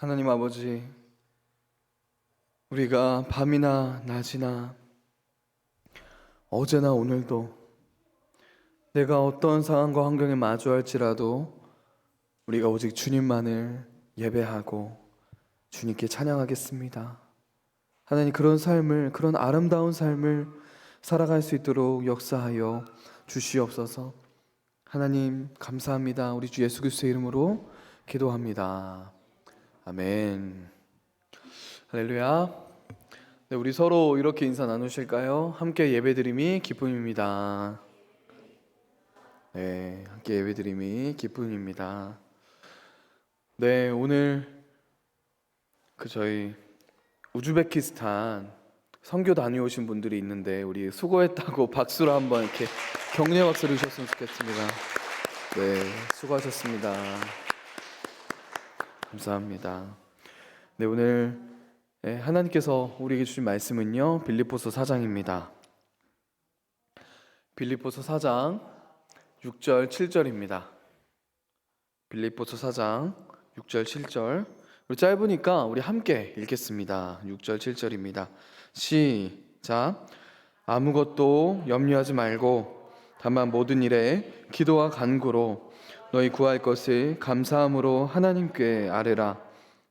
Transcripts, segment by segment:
하나님 아버지, 우리가 밤이나 낮이나 어제나 오늘도 내가 어떤 상황과 환경에 마주할지라도 우리가 오직 주님만을 예배하고 주님께 찬양하겠습니다. 하나님, 그런 삶을, 그런 아름다운 삶을 살아갈 수 있도록 역사하여 주시옵소서. 하나님 감사합니다. 우리 주 예수 그리스도의 이름으로 기도합니다. 아멘. 할렐루야. 네, 우리 서로 이렇게 인사 나누실까요? 함께 예배드림이 기쁨입니다. 네, 함께 예배드림이 기쁨입니다. 네, 오늘 저희 우즈베키스탄 선교 다녀오신 분들이 있는데 우리 수고했다고 박수로 한번 이렇게 격려 박수를 주셨으면 좋겠습니다. 네, 수고하셨습니다. 감사합니다. 네, 오늘 하나님께서 우리에게 주신 말씀은요, 빌립보서 4장입니다. 빌립보서 4장 6절 7절입니다. 빌립보서 4장 6절 7절. 우리 짧으니까 우리 함께 읽겠습니다. 6절 7절입니다. 시작. 아무것도 염려하지 말고 다만 모든 일에 기도와 간구로 너희 구할 것을 감사함으로 하나님께 아뢰라.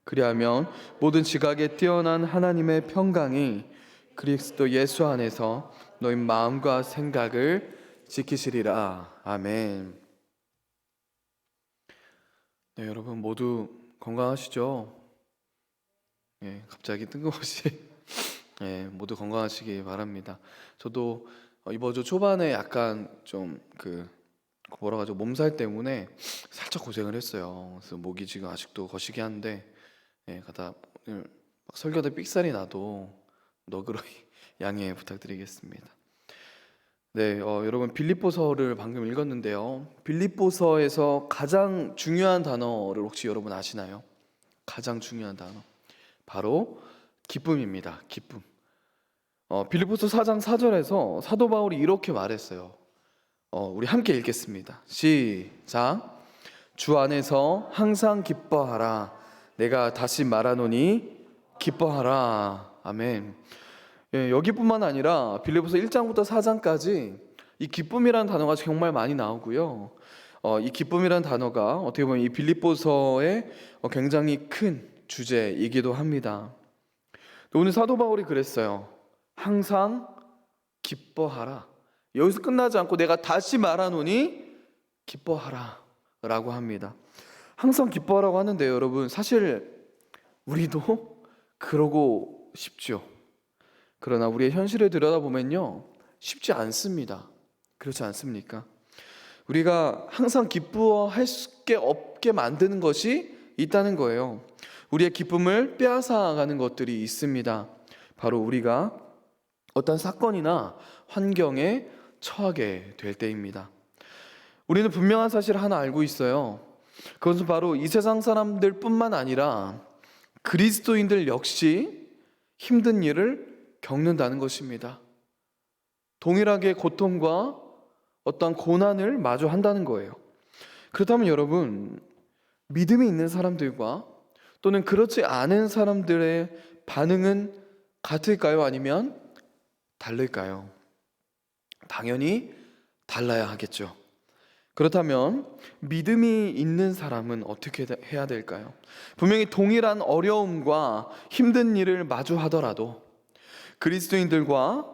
그리하면 모든 지각에 뛰어난 하나님의 평강이 그리스도 예수 안에서 너희 마음과 생각을 지키시리라. 아멘. 네, 여러분 모두 건강하시죠? 네, 갑자기 뜬금없이 모두 건강하시기 바랍니다. 저도 이번 주 초반에 약간 좀 몸살 때문에 살짝 고생을 했어요. 그래서 목이 지금 아직도 거시기 한데 가다 오늘 막 설교다 삑살이 나도 너그러이 양해 부탁드리겠습니다. 네, 여러분 빌립보서를 방금 읽었는데요. 빌립보서에서 가장 중요한 단어를 혹시 여러분 아시나요? 가장 중요한 단어 바로 기쁨입니다. 기쁨. 빌립보서 4장 4절에서 사도 바울이 이렇게 말했어요. 우리 함께 읽겠습니다. 시작. 주 안에서 항상 기뻐하라. 내가 다시 말하노니 기뻐하라. 아멘. 여기뿐만 아니라 빌립보서 1장부터 4장까지 이 기쁨이라는 단어가 정말 많이 나오고요. 이 기쁨이라는 단어가 어떻게 보면 이 빌립보서의 굉장히 큰 주제이기도 합니다. 오늘 사도 바울이 그랬어요. 항상 기뻐하라. 여기서 끝나지 않고 내가 다시 말하노니 기뻐하라 라고 합니다. 항상 기뻐하라고 하는데 여러분, 사실 우리도 그러고 싶죠. 그러나 우리의 현실을 들여다보면요, 쉽지 않습니다. 그렇지 않습니까? 우리가 항상 기뻐할 게 없게 만드는 것이 있다는 거예요. 우리의 기쁨을 빼앗아가는 것들이 있습니다. 바로 우리가 어떤 사건이나 환경에 처하게 될 때입니다. 우리는 분명한 사실 하나 알고 있어요. 그것은 바로 이 세상 사람들 뿐만 아니라 그리스도인들 역시 힘든 일을 겪는다는 것입니다. 동일하게 고통과 어떤 고난을 마주한다는 거예요. 그렇다면 여러분, 믿음이 있는 사람들과 또는 그렇지 않은 사람들의 반응은 같을까요? 아니면 다를까요? 당연히 달라야 하겠죠. 그렇다면 믿음이 있는 사람은 어떻게 해야 될까요? 분명히 동일한 어려움과 힘든 일을 마주하더라도 그리스도인들과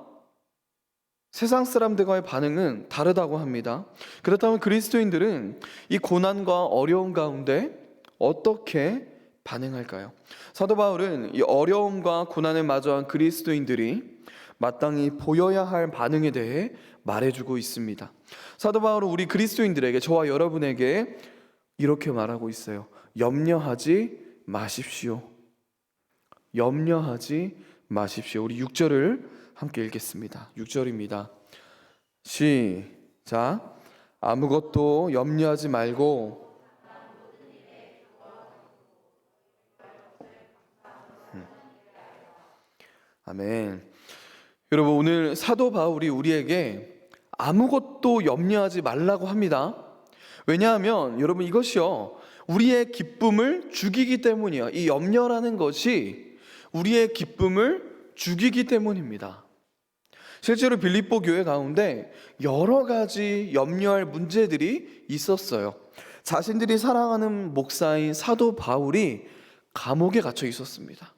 세상 사람들과의 반응은 다르다고 합니다. 그렇다면 그리스도인들은 이 고난과 어려움 가운데 어떻게 반응할까요? 사도 바울은 이 어려움과 고난을 마주한 그리스도인들이 마땅히 보여야 할 반응에 대해 말해주고 있습니다. 사도 바울은 우리 그리스도인들에게, 저와 여러분에게 이렇게 말하고 있어요. 염려하지 마십시오. 염려하지 마십시오. 우리 6절을 함께 읽겠습니다. 6절입니다. 시작. 아무것도 염려하지 말고 아멘. 여러분, 오늘 사도 바울이 우리에게 아무것도 염려하지 말라고 합니다. 왜냐하면 여러분, 이것이요, 우리의 기쁨을 죽이기 때문이에요. 이 염려라는 것이 우리의 기쁨을 죽이기 때문입니다. 실제로 빌립보 교회 가운데 여러 가지 염려할 문제들이 있었어요. 자신들이 사랑하는 목사인 사도 바울이 감옥에 갇혀 있었습니다.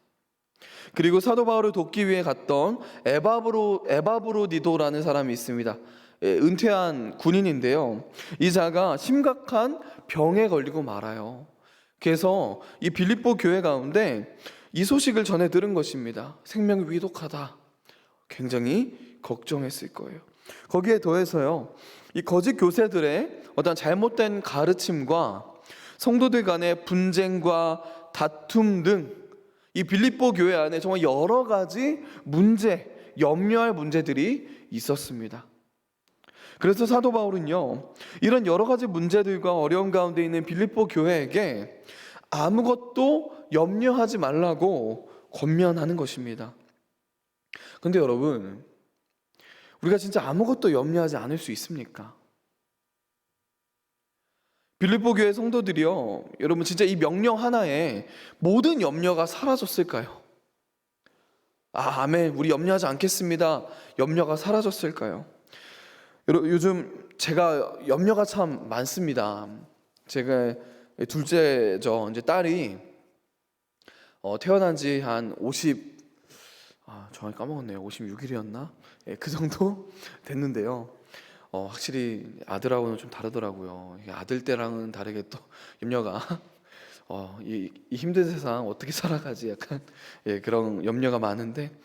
그리고 사도 바울을 돕기 위해 갔던 에바브로니도라는 사람이 있습니다. 은퇴한 군인인데요. 이 자가 심각한 병에 걸리고 말아요. 그래서 이 빌립보 교회 가운데 이 소식을 전해 들은 것입니다. 생명이 위독하다. 굉장히 걱정했을 거예요. 거기에 더해서요, 이 거짓 교사들의 어떤 잘못된 가르침과 성도들 간의 분쟁과 다툼 등 이 빌립보 교회 안에 정말 여러 가지 문제, 염려할 문제들이 있었습니다. 그래서 사도 바울은요, 이런 여러 가지 문제들과 어려움 가운데 있는 빌립보 교회에게 아무것도 염려하지 말라고 권면하는 것입니다. 근데 여러분, 우리가 진짜 아무것도 염려하지 않을 수 있습니까? 빌립보 교회 성도들이요, 여러분 진짜 이 명령 하나에 모든 염려가 사라졌을까요? 아멘, 우리 염려하지 않겠습니다. 염려가 사라졌을까요? 요즘 제가 염려가 참 많습니다. 제가 둘째죠. 이제 딸이 태어난 지 한 정확히 까먹었네요. 56일이었나? 그 정도 됐는데요. 확실히 아들하고는 좀 다르더라고요. 아들 때랑은 다르게 또 염려가 이 힘든 세상 어떻게 살아가지 약간 그런 염려가 많은데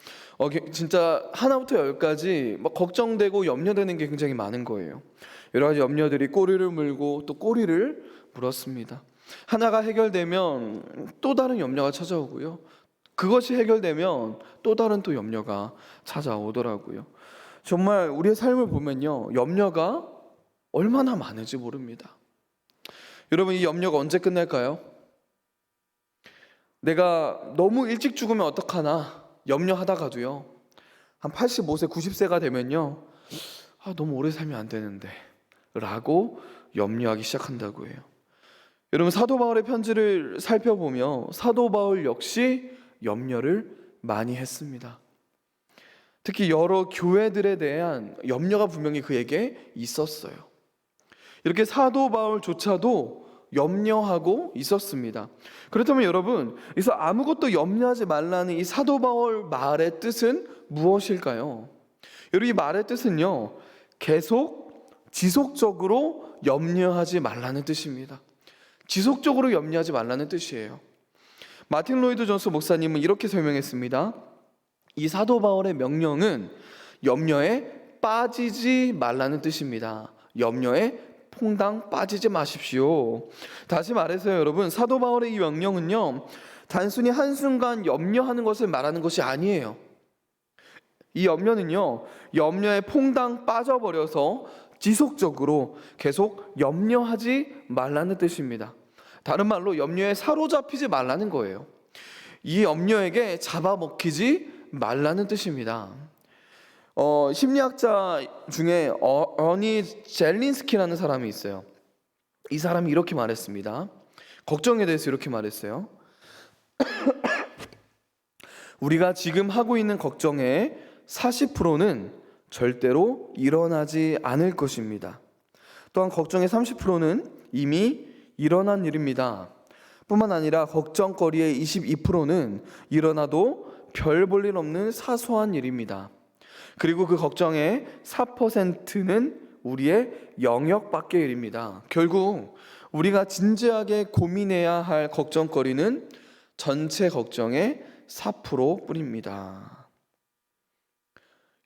진짜 하나부터 열까지 막 걱정되고 염려되는 게 굉장히 많은 거예요. 여러 가지 염려들이 꼬리를 물고 또 꼬리를 물었습니다. 하나가 해결되면 또 다른 염려가 찾아오고요. 그것이 해결되면 또 다른 또 염려가 찾아오더라고요. 정말 우리의 삶을 보면요, 염려가 얼마나 많은지 모릅니다. 여러분, 이 염려가 언제 끝날까요? 내가 너무 일찍 죽으면 어떡하나 염려하다가도요, 한 85세, 90세가 되면요, 너무 오래 살면 안 되는데 라고 염려하기 시작한다고 해요. 여러분, 사도 바울의 편지를 살펴보며 사도 바울 역시 염려를 많이 했습니다. 특히 여러 교회들에 대한 염려가 분명히 그에게 있었어요. 이렇게 사도 바울조차도 염려하고 있었습니다. 그렇다면 여러분, 그래서 아무것도 염려하지 말라는 이 사도 바울 말의 뜻은 무엇일까요? 여러분, 이 말의 뜻은요, 계속 지속적으로 염려하지 말라는 뜻입니다. 지속적으로 염려하지 말라는 뜻이에요. 마틴 로이드 존스 목사님은 이렇게 설명했습니다. 이 사도 바울의 명령은 염려에 빠지지 말라는 뜻입니다. 염려에 퐁당 빠지지 마십시오. 다시 말해서요, 여러분, 사도 바울의 이 명령은요, 단순히 한순간 염려하는 것을 말하는 것이 아니에요. 이 염려는요, 염려에 퐁당 빠져버려서 지속적으로 계속 염려하지 말라는 뜻입니다. 다른 말로 염려에 사로잡히지 말라는 거예요. 이 염려에게 잡아먹히지 말라는 뜻입니다. 심리학자 중에 어니 젤린스키라는 사람이 있어요. 이 사람이 이렇게 말했습니다. 걱정에 대해서 이렇게 말했어요. 우리가 지금 하고 있는 걱정의 40%는 절대로 일어나지 않을 것입니다. 또한 걱정의 30%는 이미 일어난 일입니다. 뿐만 아니라 걱정거리의 22%는 일어나도 별 볼 일 없는 사소한 일입니다. 그리고 그 걱정의 4%는 우리의 영역 밖의 일입니다. 결국 우리가 진지하게 고민해야 할 걱정거리는 전체 걱정의 4%뿐입니다.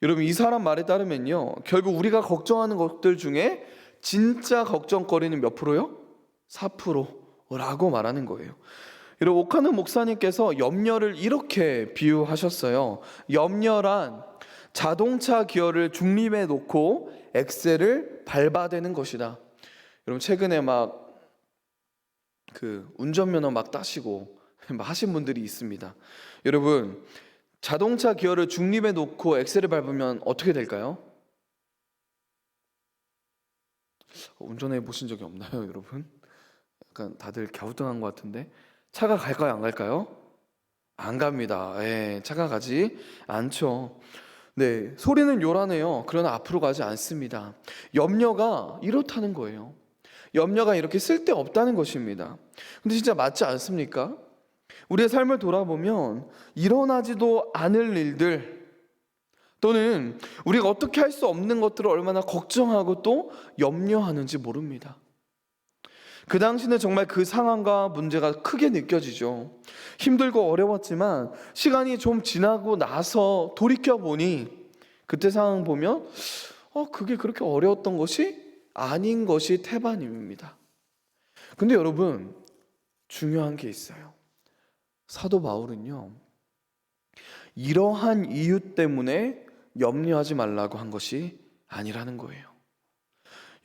여러분, 이 사람 말에 따르면요, 결국 우리가 걱정하는 것들 중에 진짜 걱정거리는 몇 프로요? 4%라고 말하는 거예요. 여러분, 오카는 목사님께서 염려를 이렇게 비유하셨어요. 염려란 자동차 기어를 중립에 놓고 엑셀을 밟아대는 것이다. 여러분, 최근에 막 운전면허 막 따시고 하신 분들이 있습니다. 여러분, 자동차 기어를 중립에 놓고 엑셀을 밟으면 어떻게 될까요? 운전해 보신 적이 없나요, 여러분? 약간 다들 갸우뚱한 것 같은데 차가 갈까요, 안 갈까요? 안 갑니다. 예, 차가 가지 않죠. 네, 소리는 요란해요. 그러나 앞으로 가지 않습니다. 염려가 이렇다는 거예요. 염려가 이렇게 쓸데없다는 것입니다. 근데 진짜 맞지 않습니까? 우리의 삶을 돌아보면 일어나지도 않을 일들 또는 우리가 어떻게 할 수 없는 것들을 얼마나 걱정하고 또 염려하는지 모릅니다. 그 당시는 정말 그 상황과 문제가 크게 느껴지죠. 힘들고 어려웠지만 시간이 좀 지나고 나서 돌이켜보니 그때 상황 보면 그게 그렇게 어려웠던 것이 아닌 것이 태반입니다. 근데 여러분, 중요한 게 있어요. 사도 바울은요, 이러한 이유 때문에 염려하지 말라고 한 것이 아니라는 거예요.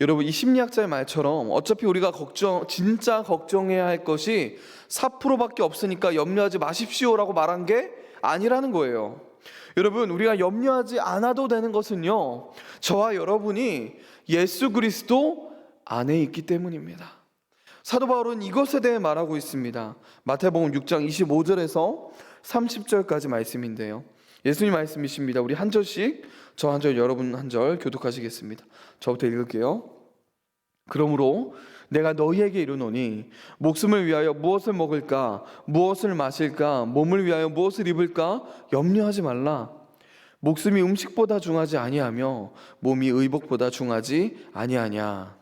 여러분, 이 심리학자의 말처럼 어차피 우리가 진짜 걱정해야 할 것이 4%밖에 없으니까 염려하지 마십시오라고 말한 게 아니라는 거예요. 여러분, 우리가 염려하지 않아도 되는 것은요, 저와 여러분이 예수 그리스도 안에 있기 때문입니다. 사도 바울은 이것에 대해 말하고 있습니다. 마태복음 6장 25절에서 30절까지 말씀인데요, 예수님 말씀이십니다. 우리 한 절씩, 저 한 절, 여러분 한 절 교독하시겠습니다. 저부터 읽을게요. 그러므로 내가 너희에게 이르노니 목숨을 위하여 무엇을 먹을까, 무엇을 마실까, 몸을 위하여 무엇을 입을까 염려하지 말라. 목숨이 음식보다 중하지 아니하며 몸이 의복보다 중하지 아니하냐.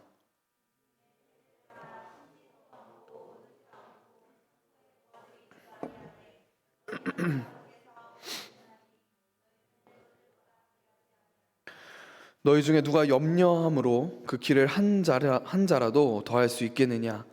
너희 중에 누가 염려함으로 그 길을 한 자라도 더할 수 있겠느냐.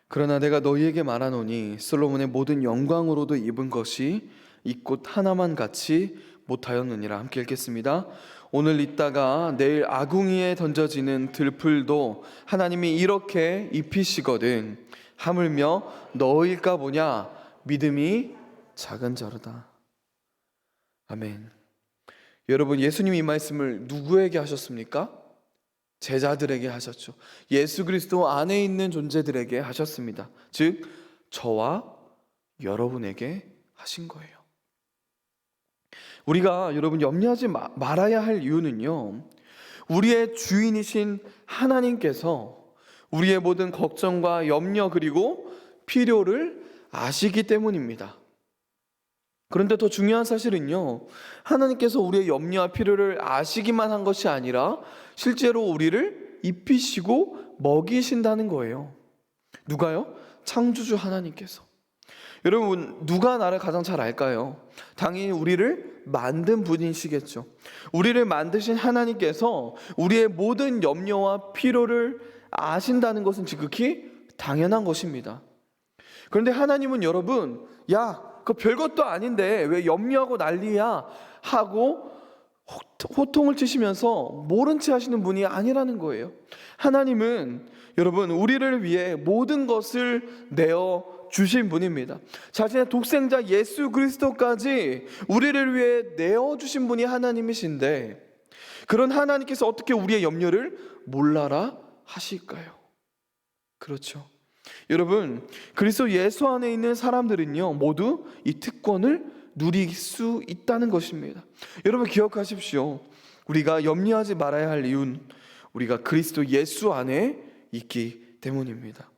그러나 내가 너희에게 말하노니 솔로몬의 모든 영광으로도 입은 것이 이 꽃 하나만 같이 못하였느니라. 함께 읽겠습니다. 오늘 있다가 내일 아궁이에 던져지는 들풀도 하나님이 이렇게 입히시거든 하물며 너희일까 보냐. 믿음이 작은 자로다. 아멘. 여러분, 예수님이 이 말씀을 누구에게 하셨습니까? 제자들에게 하셨죠. 예수 그리스도 안에 있는 존재들에게 하셨습니다. 즉 저와 여러분에게 하신 거예요. 우리가 여러분 염려하지 말아야 할 이유는요, 우리의 주인이신 하나님께서 우리의 모든 걱정과 염려 그리고 필요를 아시기 때문입니다. 그런데 더 중요한 사실은요, 하나님께서 우리의 염려와 필요를 아시기만 한 것이 아니라 실제로 우리를 입히시고 먹이신다는 거예요. 누가요? 창조주 하나님께서. 여러분, 누가 나를 가장 잘 알까요? 당연히 우리를 만든 분이시겠죠. 우리를 만드신 하나님께서 우리의 모든 염려와 필요를 아신다는 것은 지극히 당연한 것입니다. 그런데 하나님은 여러분, 그거 별것도 아닌데 왜 염려하고 난리야 하고 호통을 치시면서 모른 채 하시는 분이 아니라는 거예요. 하나님은 여러분, 우리를 위해 모든 것을 내어 주신 분입니다. 자신의 독생자 예수 그리스도까지 우리를 위해 내어 주신 분이 하나님이신데, 그런 하나님께서 어떻게 우리의 염려를 몰라라 하실까요? 그렇죠. 여러분, 그리스도 예수 안에 있는 사람들은요, 모두 이 특권을 누릴 수 있다는 것입니다. 여러분, 기억하십시오. 우리가 염려하지 말아야 할 이유는 우리가 그리스도 예수 안에 있기 때문입니다.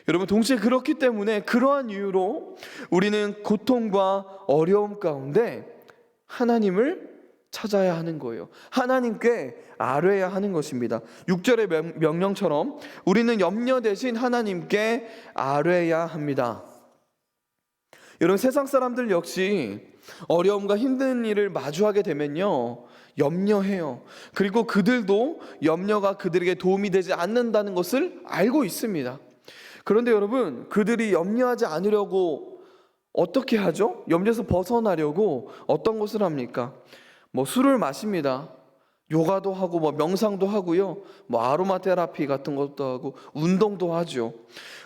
여러분, 동시에 그렇기 때문에 그러한 이유로 우리는 고통과 어려움 가운데 하나님을 찾아야 하는 거예요. 하나님께 아뢰야 하는 것입니다. 6절의 명령처럼 우리는 염려 대신 하나님께 아뢰야 합니다. 여러분, 세상 사람들 역시 어려움과 힘든 일을 마주하게 되면요, 염려해요. 그리고 그들도 염려가 그들에게 도움이 되지 않는다는 것을 알고 있습니다. 그런데 여러분, 그들이 염려하지 않으려고 어떻게 하죠? 염려에서 벗어나려고 어떤 것을 합니까? 술을 마십니다. 요가도 하고 명상도 하고요. 아로마 테라피 같은 것도 하고 운동도 하죠.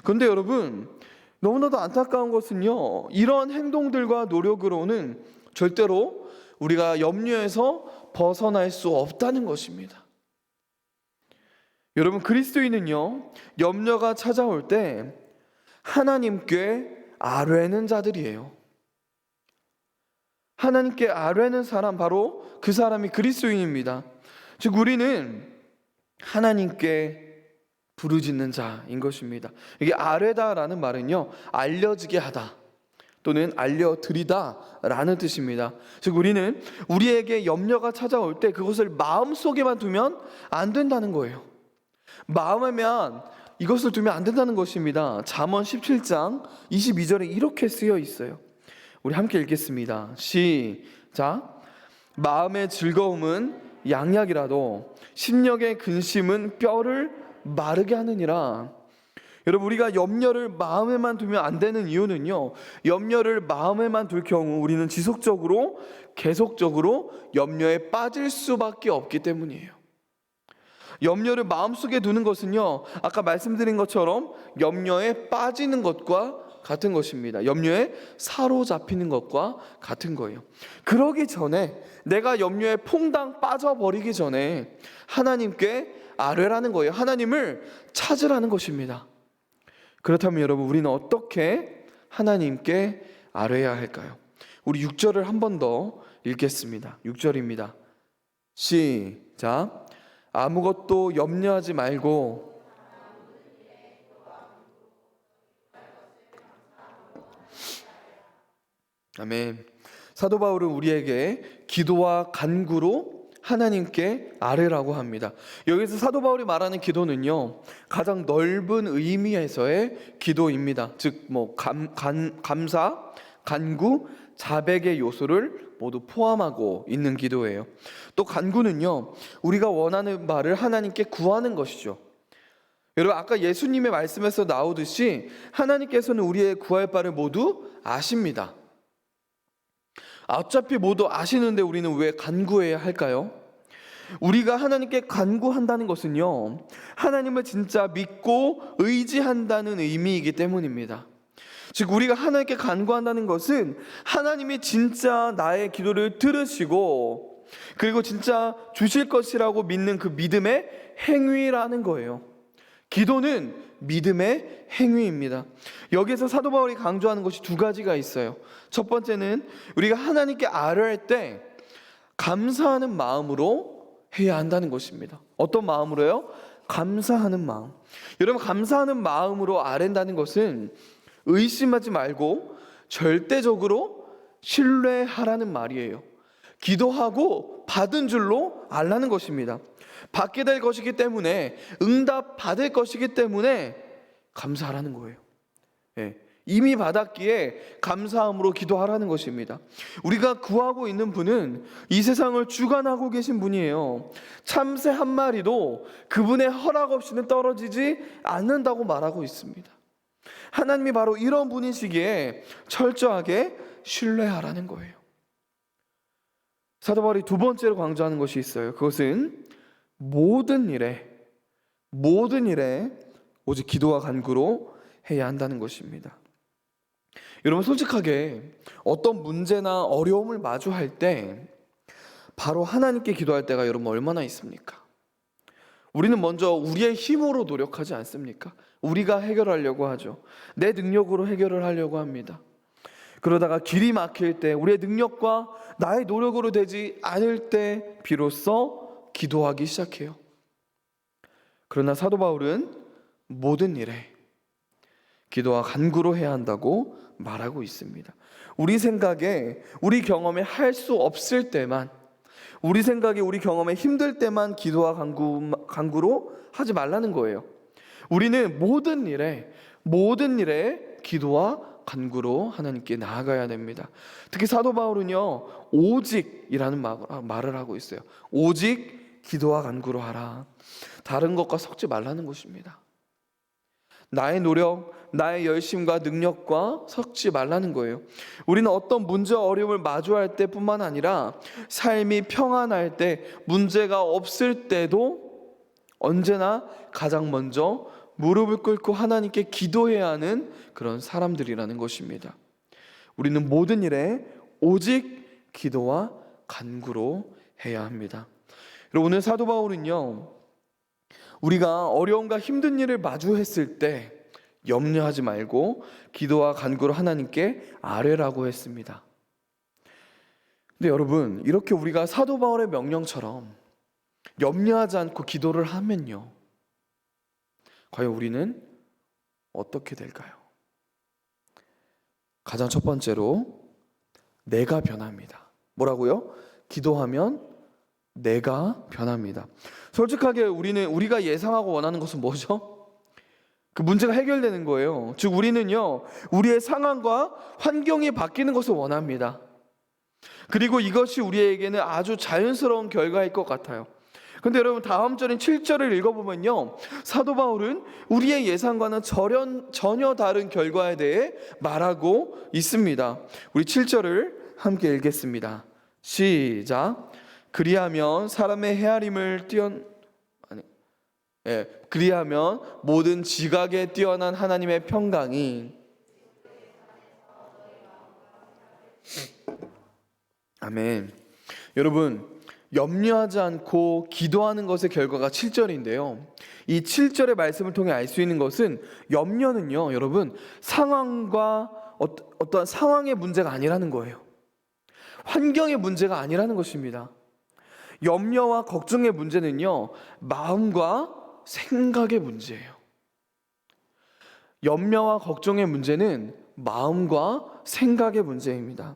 그런데 여러분, 너무나도 안타까운 것은요, 이런 행동들과 노력으로는 절대로 우리가 염려에서 벗어날 수 없다는 것입니다. 여러분, 그리스도인은요, 염려가 찾아올 때 하나님께 아뢰는 자들이에요. 하나님께 아뢰는 사람, 바로 그 사람이 그리스도인입니다. 즉 우리는 하나님께 부르짖는 자인 것입니다. 이게 아뢰다라는 말은요, 알려지게 하다 또는 알려드리다 라는 뜻입니다. 즉 우리는 우리에게 염려가 찾아올 때 그것을 마음속에만 두면 안 된다는 거예요. 마음에만 이것을 두면 안 된다는 것입니다. 잠언 17장 22절에 이렇게 쓰여 있어요. 우리 함께 읽겠습니다. 시작. 마음의 즐거움은 양약이라도 심령의 근심은 뼈를 마르게 하느니라. 여러분, 우리가 염려를 마음에만 두면 안 되는 이유는요, 염려를 마음에만 둘 경우 우리는 지속적으로 계속적으로 염려에 빠질 수밖에 없기 때문이에요. 염려를 마음속에 두는 것은요, 아까 말씀드린 것처럼 염려에 빠지는 것과 같은 것입니다. 염려에 사로잡히는 것과 같은 거예요. 그러기 전에, 내가 염려에 퐁당 빠져버리기 전에 하나님께 아뢰라는 거예요. 하나님을 찾으라는 것입니다. 그렇다면 여러분, 우리는 어떻게 하나님께 아뢰야 할까요? 우리 6절을 한 번 더 읽겠습니다. 6절입니다. 시작. 아무것도 염려하지 말고 아멘. 사도 바울은 우리에게 기도와 간구로 하나님께 아뢰라고 합니다. 여기서 사도 바울이 말하는 기도는요, 가장 넓은 의미에서의 기도입니다. 즉 감사, 간구, 자백의 요소를 모두 포함하고 있는 기도예요. 또 간구는요, 우리가 원하는 바를 하나님께 구하는 것이죠. 여러분, 아까 예수님의 말씀에서 나오듯이 하나님께서는 우리의 구할 바를 모두 아십니다. 어차피 모두 아시는데 우리는 왜 간구해야 할까요? 우리가 하나님께 간구한다는 것은요, 하나님을 진짜 믿고 의지한다는 의미이기 때문입니다. 즉 우리가 하나님께 간구한다는 것은 하나님이 진짜 나의 기도를 들으시고 그리고 진짜 주실 것이라고 믿는 그 믿음의 행위라는 거예요. 기도는 믿음의 행위입니다. 여기에서 사도 바울이 강조하는 것이 두 가지가 있어요. 첫 번째는 우리가 하나님께 아뢰할 때 감사하는 마음으로 해야 한다는 것입니다. 어떤 마음으로요? 감사하는 마음. 여러분, 감사하는 마음으로 아뢰는다는 것은 의심하지 말고 절대적으로 신뢰하라는 말이에요. 기도하고 받은 줄로 알라는 것입니다. 받게 될 것이기 때문에, 응답 받을 것이기 때문에 감사하라는 거예요. 이미 받았기에 감사함으로 기도하라는 것입니다. 우리가 구하고 있는 분은 이 세상을 주관하고 계신 분이에요. 참새 한 마리도 그분의 허락 없이는 떨어지지 않는다고 말하고 있습니다. 하나님이 바로 이런 분이시기에 철저하게 신뢰하라는 거예요. 사도 바울이 두 번째로 강조하는 것이 있어요. 그것은 모든 일에 오직 기도와 간구로 해야 한다는 것입니다. 여러분, 솔직하게 어떤 문제나 어려움을 마주할 때 바로 하나님께 기도할 때가 여러분 얼마나 있습니까? 우리는 먼저 우리의 힘으로 노력하지 않습니까? 우리가 해결하려고 하죠. 내 능력으로 해결을 하려고 합니다. 그러다가 길이 막힐 때, 우리의 능력과 나의 노력으로 되지 않을 때 비로소 기도하기 시작해요. 그러나 사도 바울은 모든 일에 기도와 간구로 해야 한다고 말하고 있습니다. 우리 생각에, 우리 경험에 할 수 없을 때만, 우리 생각에, 우리 경험에 힘들 때만 기도와 간구로 하지 말라는 거예요. 우리는 모든 일에 기도와 간구로 하나님께 나아가야 됩니다. 특히 사도 바울은요, 오직이라는 말을 하고 있어요. 오직 기도와 간구로 하라. 다른 것과 섞지 말라는 것입니다. 나의 노력, 나의 열심과 능력과 섞지 말라는 거예요. 우리는 어떤 문제와 어려움을 마주할 때뿐만 아니라 삶이 평안할 때, 문제가 없을 때도 언제나 가장 먼저 무릎을 꿇고 하나님께 기도해야 하는 그런 사람들이라는 것입니다. 우리는 모든 일에 오직 기도와 간구로 해야 합니다. 여러분, 오늘 사도 바울은요, 우리가 어려움과 힘든 일을 마주했을 때 염려하지 말고 기도와 간구로 하나님께 아뢰라고 했습니다. 근데 여러분, 이렇게 우리가 사도 바울의 명령처럼 염려하지 않고 기도를 하면요, 과연 우리는 어떻게 될까요? 가장 첫 번째로 내가 변합니다. 뭐라고요? 기도하면 내가 변합니다. 솔직하게 우리가 예상하고 원하는 것은 뭐죠? 그 문제가 해결되는 거예요. 즉 우리는요, 우리의 상황과 환경이 바뀌는 것을 원합니다. 그리고 이것이 우리에게는 아주 자연스러운 결과일 것 같아요. 근데 여러분, 다음 절인 7절을 읽어보면요, 사도 바울은 우리의 예상과는 전혀 다른 결과에 대해 말하고 있습니다. 우리 7절을 함께 읽겠습니다. 시작. 그리하면 사람의 헤아림을 그리하면 모든 지각에 뛰어난 하나님의 평강이, 아멘. 여러분, 염려하지 않고 기도하는 것의 결과가 7절인데요. 이 7절의 말씀을 통해 알 수 있는 것은 염려는요, 여러분, 상황과 어떠한 상황의 문제가 아니라는 거예요. 환경의 문제가 아니라는 것입니다. 염려와 걱정의 문제는요, 마음과 생각의 문제예요. 염려와 걱정의 문제는 마음과 생각의 문제입니다.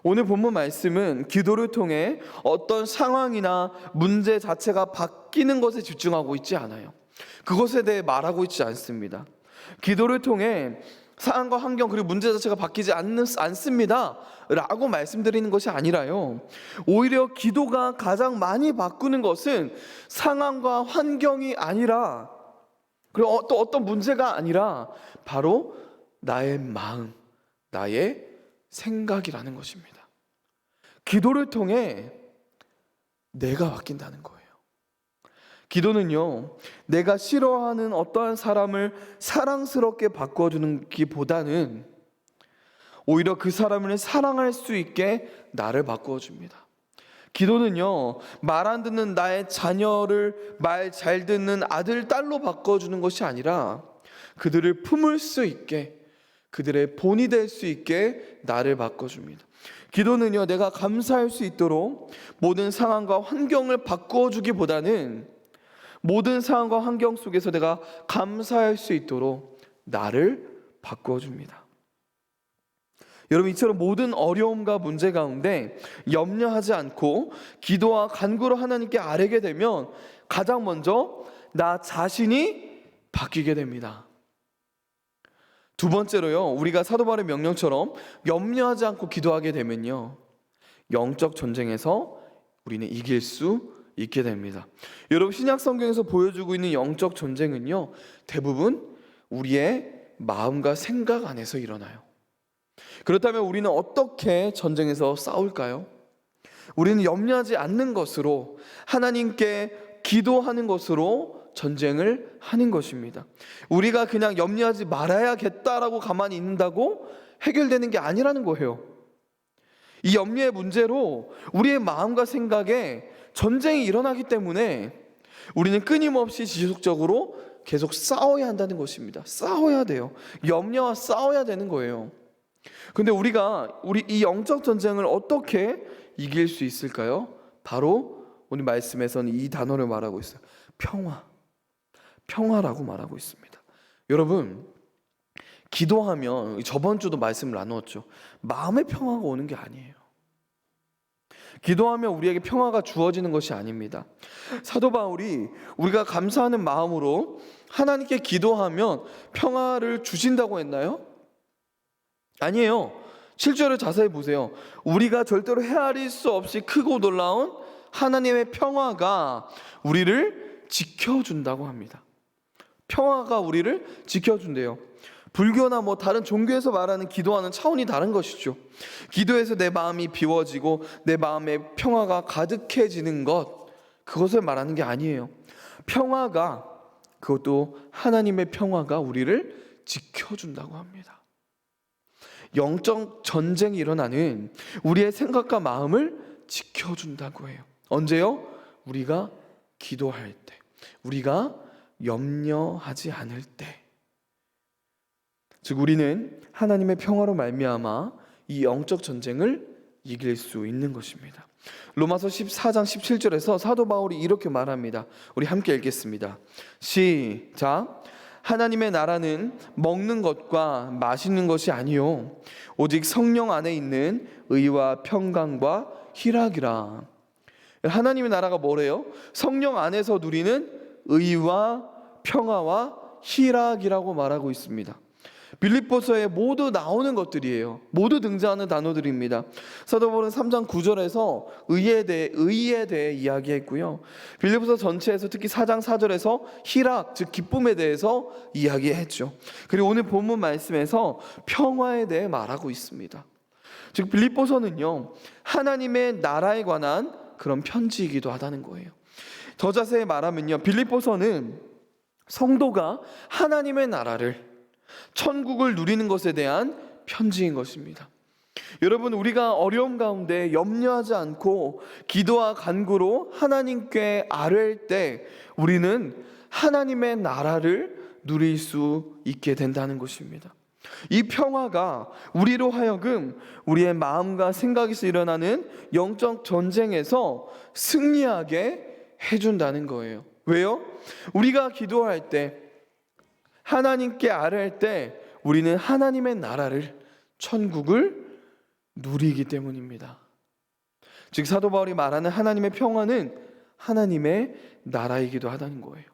오늘 본문 말씀은 기도를 통해 어떤 상황이나 문제 자체가 바뀌는 것에 집중하고 있지 않아요. 그것에 대해 말하고 있지 않습니다. 기도를 통해 상황과 환경 그리고 문제 자체가 바뀌지 않습니다 라고 말씀드리는 것이 아니라요, 오히려 기도가 가장 많이 바꾸는 것은 상황과 환경이 아니라, 그리고 또 어떤 문제가 아니라 바로 나의 마음, 나의 생각이라는 것입니다. 기도를 통해 내가 바뀐다는 거예요. 기도는요, 내가 싫어하는 어떠한 사람을 사랑스럽게 바꿔주는 기보다는 오히려 그 사람을 사랑할 수 있게 나를 바꿔줍니다. 기도는요, 말 안 듣는 나의 자녀를 말 잘 듣는 아들, 딸로 바꿔주는 것이 아니라 그들을 품을 수 있게, 그들의 본이 될 수 있게 나를 바꿔줍니다. 기도는요, 내가 감사할 수 있도록 모든 상황과 환경을 바꿔주기보다는 모든 상황과 환경 속에서 내가 감사할 수 있도록 나를 바꿔줍니다. 여러분, 이처럼 모든 어려움과 문제 가운데 염려하지 않고 기도와 간구로 하나님께 아뢰게 되면 가장 먼저 나 자신이 바뀌게 됩니다. 두 번째로요, 우리가 사도 바울의 명령처럼 염려하지 않고 기도하게 되면요, 영적 전쟁에서 우리는 이길 수 있게 됩니다. 여러분, 신약 성경에서 보여주고 있는 영적 전쟁은요, 대부분 우리의 마음과 생각 안에서 일어나요. 그렇다면 우리는 어떻게 전쟁에서 싸울까요? 우리는 염려하지 않는 것으로, 하나님께 기도하는 것으로 전쟁을 하는 것입니다. 우리가 그냥 염려하지 말아야겠다라고 가만히 있는다고 해결되는 게 아니라는 거예요. 이 염려의 문제로 우리의 마음과 생각에 전쟁이 일어나기 때문에 우리는 끊임없이 지속적으로 계속 싸워야 한다는 것입니다. 싸워야 돼요. 염려와 싸워야 되는 거예요. 근데 우리 이 영적 전쟁을 어떻게 이길 수 있을까요? 바로 오늘 말씀에서는 이 단어를 말하고 있어요. 평화라고 말하고 있습니다. 여러분, 기도하면, 저번 주도 말씀을 나누었죠, 마음의 평화가 오는 게 아니에요. 기도하면 우리에게 평화가 주어지는 것이 아닙니다. 사도 바울이 우리가 감사하는 마음으로 하나님께 기도하면 평화를 주신다고 했나요? 아니에요. 7절을 자세히 보세요. 우리가 절대로 헤아릴 수 없이 크고 놀라운 하나님의 평화가 우리를 지켜준다고 합니다. 평화가 우리를 지켜준대요. 불교나 다른 종교에서 말하는 기도하는 차원이 다른 것이죠. 기도에서 내 마음이 비워지고 내 마음에 평화가 가득해지는 것, 그것을 말하는 게 아니에요. 평화가, 그것도 하나님의 평화가 우리를 지켜준다고 합니다. 영적 전쟁이 일어나는 우리의 생각과 마음을 지켜준다고 해요. 언제요? 우리가 기도할 때, 우리가 염려하지 않을 때. 즉 우리는 하나님의 평화로 말미암아 이 영적 전쟁을 이길 수 있는 것입니다. 로마서 14장 17절에서 사도 바울이 이렇게 말합니다. 우리 함께 읽겠습니다. 시작. 하나님의 나라는 먹는 것과 마시는 것이 아니요 오직 성령 안에 있는 의와 평강과 희락이라. 하나님의 나라가 뭐래요? 성령 안에서 누리는 의와 평화와 희락이라고 말하고 있습니다. 빌립보서에 모두 나오는 것들이에요. 모두 등장하는 단어들입니다. 사도 바울은 3장 9절에서 의에 대해 이야기했고요. 빌립보서 전체에서 특히 4장 4절에서 희락, 즉 기쁨에 대해서 이야기했죠. 그리고 오늘 본문 말씀에서 평화에 대해 말하고 있습니다. 즉 빌립보서는요, 하나님의 나라에 관한 그런 편지이기도 하다는 거예요. 더 자세히 말하면요, 빌립보서는 성도가 하나님의 나라를, 천국을 누리는 것에 대한 편지인 것입니다. 여러분, 우리가 어려움 가운데 염려하지 않고 기도와 간구로 하나님께 아뢰일 때 우리는 하나님의 나라를 누릴 수 있게 된다는 것입니다. 이 평화가 우리로 하여금 우리의 마음과 생각에서 일어나는 영적 전쟁에서 승리하게 해준다는 거예요. 왜요? 우리가 기도할 때, 하나님께 아뢰할 때 우리는 하나님의 나라를, 천국을 누리기 때문입니다. 즉 사도 바울이 말하는 하나님의 평화는 하나님의 나라이기도 하다는 거예요.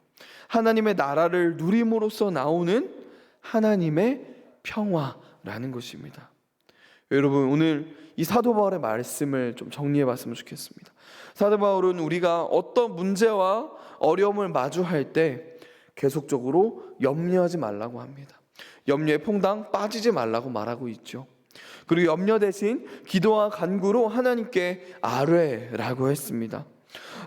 하나님의 나라를 누림으로써 나오는 하나님의 평화라는 것입니다. 여러분, 오늘 이 사도 바울의 말씀을 좀 정리해 봤으면 좋겠습니다. 사도 바울은 우리가 어떤 문제와 어려움을 마주할 때 계속적으로 염려하지 말라고 합니다. 염려에 퐁당 빠지지 말라고 말하고 있죠. 그리고 염려 대신 기도와 간구로 하나님께 아뢰라고 했습니다.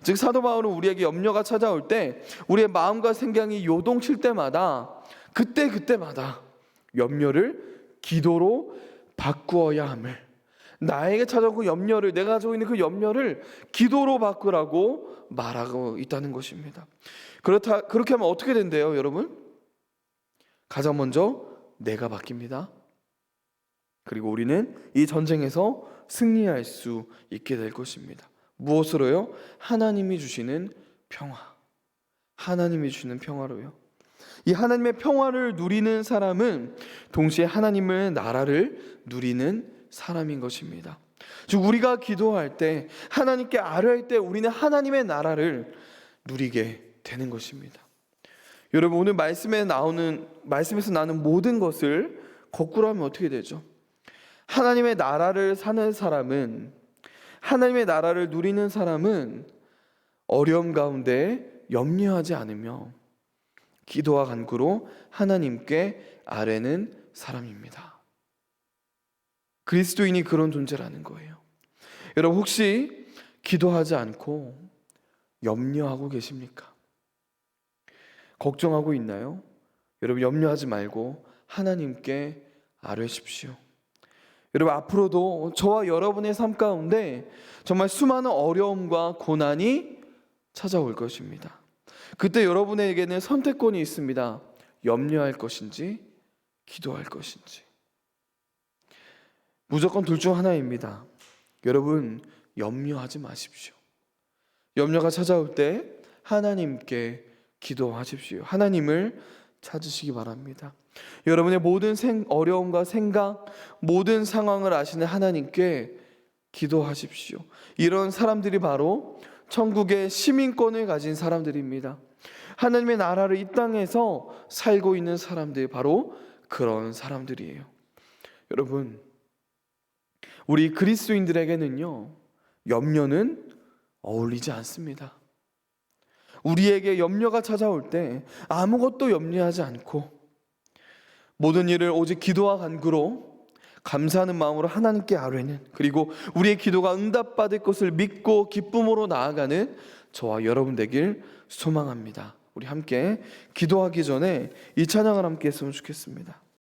즉 사도 바울은 우리에게 염려가 찾아올 때 우리의 마음과 생각이 요동칠 때마다 그때마다 염려를 기도로 바꾸어야 함을, 나에게 찾아오고 염려를, 내가 가지고 있는 그 염려를 기도로 바꾸라고 말하고 있다는 것입니다. 그렇게 하면 어떻게 된대요, 여러분? 가장 먼저 내가 바뀝니다. 그리고 우리는 이 전쟁에서 승리할 수 있게 될 것입니다. 무엇으로요? 하나님이 주시는 평화. 하나님이 주시는 평화로요. 이 하나님의 평화를 누리는 사람은 동시에 하나님의 나라를 누리는 사람인 것입니다. 즉 우리가 기도할 때, 하나님께 아뢰할 때 우리는 하나님의 나라를 누리게 되는 것입니다. 여러분, 오늘 말씀에서 나는 모든 것을 거꾸로 하면 어떻게 되죠? 하나님의 나라를 사는 사람은, 하나님의 나라를 누리는 사람은 어려움 가운데 염려하지 않으며 기도와 간구로 하나님께 아뢰는 사람입니다. 그리스도인이 그런 존재라는 거예요. 여러분, 혹시 기도하지 않고 염려하고 계십니까? 걱정하고 있나요? 여러분, 염려하지 말고 하나님께 아뢰십시오. 여러분, 앞으로도 저와 여러분의 삶 가운데 정말 수많은 어려움과 고난이 찾아올 것입니다. 그때 여러분에게는 선택권이 있습니다. 염려할 것인지 기도할 것인지. 무조건 둘 중 하나입니다. 여러분, 염려하지 마십시오. 염려가 찾아올 때 하나님께 기도하십시오. 하나님을 찾으시기 바랍니다. 여러분의 모든 어려움과 생각, 모든 상황을 아시는 하나님께 기도하십시오. 이런 사람들이 바로 천국의 시민권을 가진 사람들입니다. 하나님의 나라를 이 땅에서 살고 있는 사람들이 바로 그런 사람들이에요. 여러분, 우리 그리스도인들에게는요, 염려는 어울리지 않습니다. 우리에게 염려가 찾아올 때 아무것도 염려하지 않고 모든 일을 오직 기도와 간구로 감사하는 마음으로 하나님께 아뢰는, 그리고 우리의 기도가 응답받을 것을 믿고 기쁨으로 나아가는 저와 여러분 되길 소망합니다. 우리 함께 기도하기 전에 이 찬양을 함께 했으면 좋겠습니다.